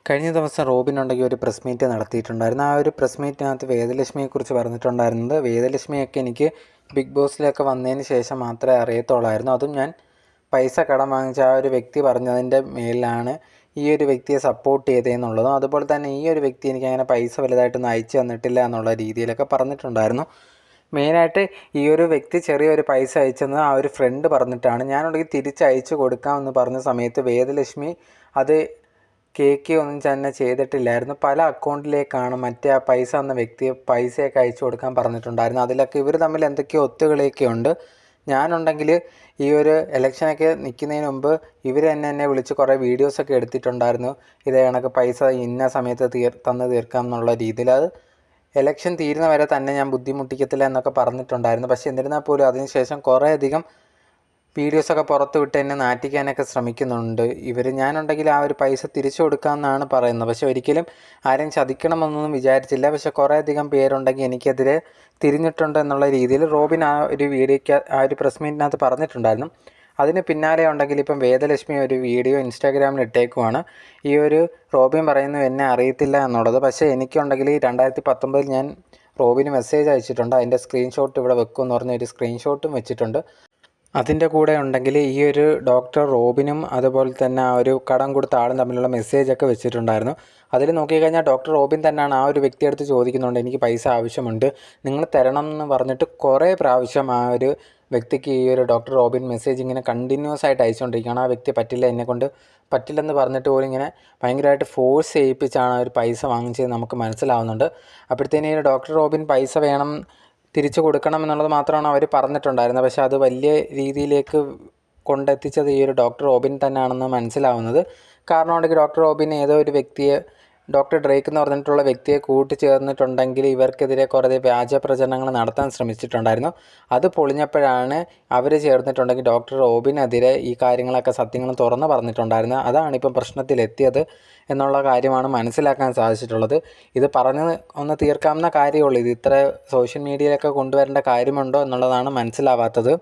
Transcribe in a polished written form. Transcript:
കഴിഞ്ഞ ദിവസം റോബിൻ ഉണ്ടെങ്കിൽ ഒരു പ്രസ് മീറ്റ് നടത്തിയിട്ടുണ്ടായിരുന്നു. ആ ഒരു പ്രസ് മീറ്റിനകത്ത് വേദലക്ഷ്മിയെക്കുറിച്ച് പറഞ്ഞിട്ടുണ്ടായിരുന്നത് വേദലക്ഷ്മിയൊക്കെ എനിക്ക് ബിഗ് ബോസിലൊക്കെ വന്നതിന് ശേഷം മാത്രമേ അറിയത്തുള്ളായിരുന്നു. അതും ഞാൻ പൈസ കടം വാങ്ങിച്ച ആ ഒരു വ്യക്തി പറഞ്ഞതിൻ്റെ മേലിലാണ് ഈ ഒരു വ്യക്തിയെ സപ്പോർട്ട് ചെയ്തതെന്നുള്ളതും അതുപോലെ തന്നെ ഈ ഒരു വ്യക്തി എനിക്ക് അങ്ങനെ പൈസ വലുതായിട്ടൊന്നും അയച്ചു തന്നിട്ടില്ല എന്നുള്ള രീതിയിലൊക്കെ പറഞ്ഞിട്ടുണ്ടായിരുന്നു. മെയിനായിട്ട് ഈ ഒരു വ്യക്തി ചെറിയൊരു പൈസ അയച്ചെന്ന് ആ ഒരു ഫ്രണ്ട് പറഞ്ഞിട്ടാണ്. ഞാനുണ്ടെങ്കിൽ തിരിച്ചയച്ചു കൊടുക്കാമെന്ന് പറഞ്ഞ സമയത്ത് വേദലക്ഷ്മി അത് ഒന്നും തന്നെ ചെയ്തിട്ടില്ലായിരുന്നു. പല അക്കൗണ്ടിലേക്കാണ് മറ്റേ ആ പൈസ എന്ന വ്യക്തി പൈസയൊക്കെ അയച്ചു കൊടുക്കാൻ പറഞ്ഞിട്ടുണ്ടായിരുന്നു. അതിലൊക്കെ ഇവർ തമ്മിൽ എന്തൊക്കെയോ ഒത്തുകളിയൊക്കെ ഉണ്ട്. ഞാനുണ്ടെങ്കിൽ ഈ ഒരു ഇലക്ഷനൊക്കെ നിൽക്കുന്നതിന് മുമ്പ് ഇവർ എന്നെ വിളിച്ച് കുറേ വീഡിയോസൊക്കെ എടുത്തിട്ടുണ്ടായിരുന്നു. ഇതേ കണക്ക് പൈസ ഇന്ന സമയത്ത് തന്ന് തീർക്കാം എന്നുള്ള രീതിയിൽ. അത് ഇലക്ഷൻ തീരുന്ന വരെ തന്നെ ഞാൻ ബുദ്ധിമുട്ടിക്കത്തില്ല എന്നൊക്കെ പറഞ്ഞിട്ടുണ്ടായിരുന്നു. പക്ഷേ എന്നിരുന്നാൽ പോലും അതിനുശേഷം കുറേയധികം വീഡിയോസൊക്കെ പുറത്ത് വിട്ട് എന്നെ നാറ്റിക്കാനൊക്കെ ശ്രമിക്കുന്നുണ്ട് ഇവർ. ഞാനുണ്ടെങ്കിൽ ആ ഒരു പൈസ തിരിച്ചു കൊടുക്കാമെന്നാണ് പറയുന്നത്. പക്ഷേ ഒരിക്കലും ആരെയും ചതിക്കണമെന്നൊന്നും വിചാരിച്ചില്ല. പക്ഷേ കുറേയധികം പേരുണ്ടെങ്കിൽ എനിക്കെതിരെ തിരിഞ്ഞിട്ടുണ്ട് എന്നുള്ള രീതിയിൽ റോബിൻ ആ ഒരു വീഡിയോയ്ക്ക് ആ ഒരു പ്രസ് മീറ്റിനകത്ത് പറഞ്ഞിട്ടുണ്ടായിരുന്നു. അതിന് പിന്നാലെ ഉണ്ടെങ്കിൽ ഇപ്പം വേദലക്ഷ്മി ഒരു വീഡിയോ ഇൻസ്റ്റാഗ്രാമിൽ ഇട്ടേക്കുവാണ്. ഈ ഒരു റോബിൻ പറയുന്നു എന്നെ അറിയത്തില്ല എന്നുള്ളത്. പക്ഷേ എനിക്കുണ്ടെങ്കിൽ 2019 ഞാൻ റോബിന് മെസ്സേജ് അയച്ചിട്ടുണ്ട്. അതിൻ്റെ സ്ക്രീൻഷോട്ട് ഇവിടെ വെക്കുമെന്ന് പറഞ്ഞ ഒരു സ്ക്രീൻഷോട്ടും വെച്ചിട്ടുണ്ട്. അതിൻ്റെ കൂടെ ഉണ്ടെങ്കിൽ ഈ ഒരു ഡോക്ടർ റോബിനും അതുപോലെ തന്നെ ആ ഒരു കടം കൊടുത്ത ആളും തമ്മിലുള്ള മെസ്സേജൊക്കെ വെച്ചിട്ടുണ്ടായിരുന്നു. അതിൽ നോക്കിക്കഴിഞ്ഞാൽ ഡോക്ടർ റോബിൻ തന്നെയാണ് ആ ഒരു വ്യക്തിയെടുത്ത് ചോദിക്കുന്നുണ്ട് എനിക്ക് പൈസ ആവശ്യമുണ്ട് നിങ്ങൾ തരണം എന്ന് പറഞ്ഞിട്ട് കുറേ പ്രാവശ്യം ആ ഒരു വ്യക്തിക്ക് ഈ ഒരു ഡോക്ടർ റോബിൻ മെസ്സേജ് ഇങ്ങനെ കണ്ടിന്യൂസ് ആയിട്ട് അയച്ചുകൊണ്ടിരിക്കുകയാണ്. ആ വ്യക്തി പറ്റില്ല, എന്നെക്കൊണ്ട് പറ്റില്ലെന്ന് പറഞ്ഞിട്ട് പോലും ഇങ്ങനെ ഭയങ്കരമായിട്ട് ഫോഴ്സ് ചെയ്യിപ്പിച്ചാണ് ആ ഒരു പൈസ വാങ്ങിച്ചത് നമുക്ക് മനസ്സിലാവുന്നുണ്ട്. അപ്പോഴത്തേനും ഈ ഡോക്ടർ റോബിൻ പൈസ വേണം തിരിച്ചു കൊടുക്കണം എന്നുള്ളത് മാത്രമാണ് അവർ പറഞ്ഞിട്ടുണ്ടായിരുന്നത്. പക്ഷേ അത് വലിയ രീതിയിലേക്ക് കൊണ്ടെത്തിച്ചത് ഈ ഒരു ഡോക്ടർ റോബിൻ തന്നെയാണെന്ന് മനസ്സിലാവുന്നത്. കാരണം ഉണ്ടെങ്കിൽ ഡോക്ടർ റോബിൻ ഏതോ ഒരു വ്യക്തിയെ ഡോക്ടർ ഡ്രേക്ക് എന്ന് പറഞ്ഞിട്ടുള്ള വ്യക്തിയെ കൂട്ടിച്ചേർന്നിട്ടുണ്ടെങ്കിൽ ഇവർക്കെതിരെ കുറേ വ്യാജ പ്രചരണങ്ങൾ നടത്താൻ ശ്രമിച്ചിട്ടുണ്ടായിരുന്നു. അത് പൊളിഞ്ഞപ്പോഴാണ് അവർ ചേർന്നിട്ടുണ്ടെങ്കിൽ ഡോക്ടർ റോബിനെതിരെ ഈ കാര്യങ്ങളൊക്കെ സത്യങ്ങളും തുറന്നു പറഞ്ഞിട്ടുണ്ടായിരുന്നത്. അതാണിപ്പം പ്രശ്നത്തിലെത്തിയത് എന്നുള്ള കാര്യമാണ് മനസ്സിലാക്കാൻ സാധിച്ചിട്ടുള്ളത്. ഇത് പറഞ്ഞ് ഒന്ന് തീർക്കാവുന്ന കാര്യമുള്ളൂ. ഇത് ഇത്ര സോഷ്യൽ മീഡിയയിലൊക്കെ കൊണ്ടുവരേണ്ട കാര്യമുണ്ടോ എന്നുള്ളതാണ് മനസ്സിലാവാത്തത്.